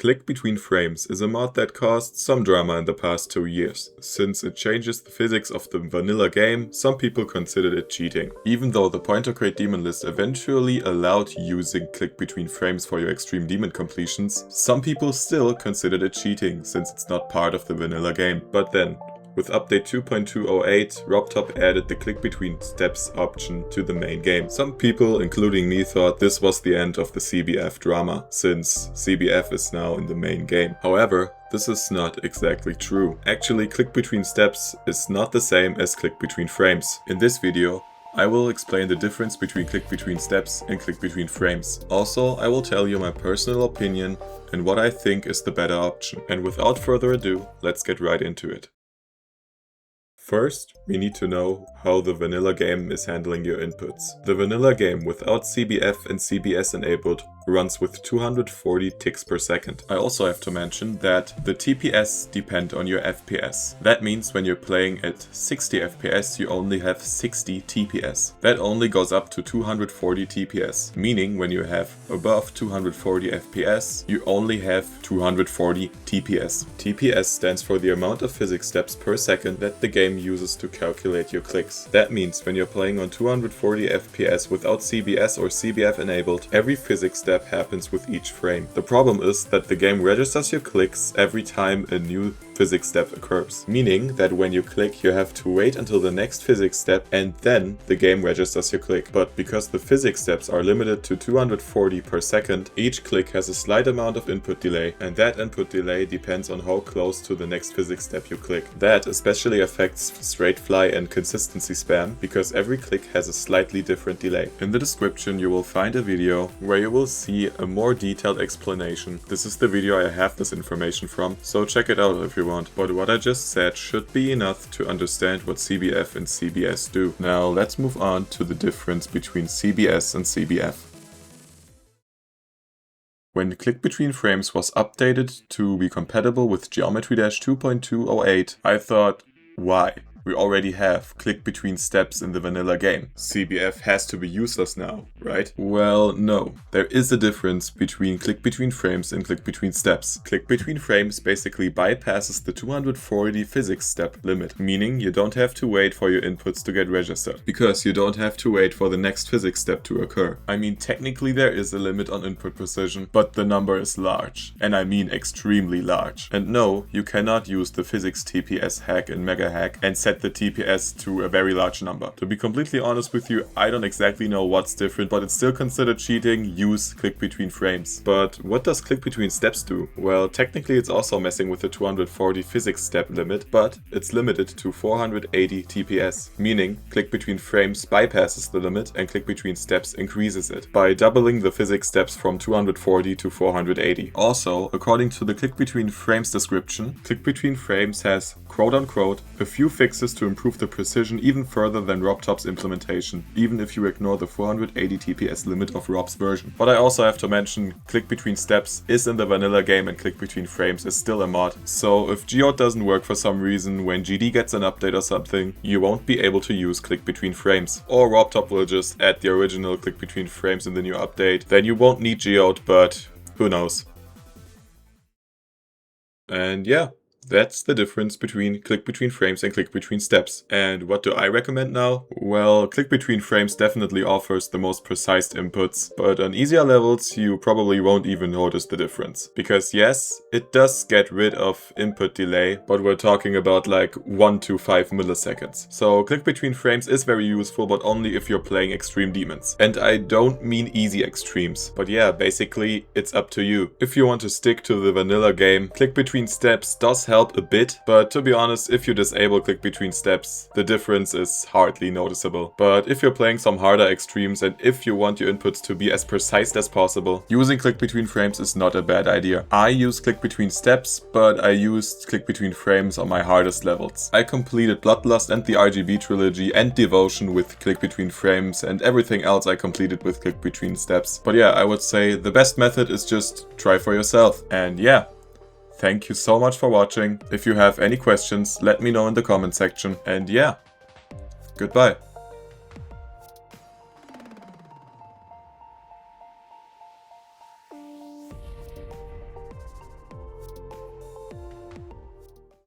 Click Between Frames is a mod that caused some drama in the past 2 years. Since it changes the physics of the vanilla game, some people considered it cheating. Even though the Point or Create Demon list eventually allowed using Click Between Frames for your extreme demon completions, some people still considered it cheating since it's not part of the vanilla game. But then, with update 2.208, RobTop added the click between steps option to the main game. Some people, including me, thought this was the end of the CBF drama, since CBF is now in the main game. However, this is not exactly true. Actually, click between steps is not the same as click between frames. In this video, I will explain the difference between click between steps and click between frames. Also, I will tell you my personal opinion and what I think is the better option. And without further ado, let's get right into it. First, we need to know how the vanilla game is handling your inputs. The vanilla game without CBF and CBS enabled runs with 240 ticks per second. I also have to mention that the TPS depend on your FPS. That means when you're playing at 60 FPS, you only have 60 TPS. That only goes up to 240 TPS, meaning when you have above 240 FPS, you only have 240 TPS. TPS stands for the amount of physics steps per second that the game uses to calculate your clicks. That means when you're playing on 240 FPS without CBS or CBF enabled, every physics step happens with each frame. The problem is that the game registers your clicks every time a new physics step occurs, meaning that when you click you have to wait until the next physics step and then the game registers your click. But because the physics steps are limited to 240 per second, each click has a slight amount of input delay, and that input delay depends on how close to the next physics step you click. That especially affects straight fly and consistency spam, because every click has a slightly different delay. In the description you will find a video where you will see a more detailed explanation. This is the video I have this information from, so check it out if you want. But what I just said should be enough to understand what CBF and CBS do. Now let's move on to the difference between CBS and CBF. When Click Between Frames was updated to be compatible with Geometry Dash 2.208, I thought, why? We already have click between steps in the vanilla game. CBF has to be useless now, right? Well, no. There is a difference between click between frames and click between steps. Click between frames basically bypasses the 240 physics step limit, meaning you don't have to wait for your inputs to get registered, because you don't have to wait for the next physics step to occur. I mean, technically there is a limit on input precision, but the number is large, and I mean extremely large. And no, you cannot use the physics TPS hack in Mega Hack and set the TPS to a very large number. To be completely honest with you, I don't exactly know what's different, but it's still considered cheating. Use click between frames. But what does click between steps do? Well, technically it's also messing with the 240 physics step limit, but it's limited to 480 TPS, meaning click between frames bypasses the limit and click between steps increases it by doubling the physics steps from 240 to 480. Also, according to the click between frames description, click between frames has quote-unquote a few fixes to improve the precision even further than RobTop's implementation, even if you ignore the 480 TPS limit of Rob's version. But I also have to mention, click between steps is in the vanilla game and click between frames is still a mod. So if Geode doesn't work for some reason, when GD gets an update or something, you won't be able to use click between frames. Or RobTop will just add the original click between frames in the new update. Then you won't need Geode, but who knows. And yeah. That's the difference between click between frames and click between steps. And what do I recommend now? Well, click between frames definitely offers the most precise inputs, but on easier levels you probably won't even notice the difference. Because yes, it does get rid of input delay, but we're talking about like 1 to 5 milliseconds. So click between frames is very useful, but only if you're playing extreme demons. And I don't mean easy extremes, but yeah, basically it's up to you. If you want to stick to the vanilla game, click between steps does help a bit, but to be honest, if you disable click between steps, the difference is hardly noticeable. But if you're playing some harder extremes and if you want your inputs to be as precise as possible, using click between frames is not a bad idea. I use click between steps, but I used click between frames on my hardest levels. I completed Bloodlust and the RGB trilogy and Devotion with click between frames, and everything else I completed with click between steps. But yeah, I would say the best method is just try for yourself. And yeah. Thank you so much for watching. If you have any questions, let me know in the comment section. And yeah, goodbye.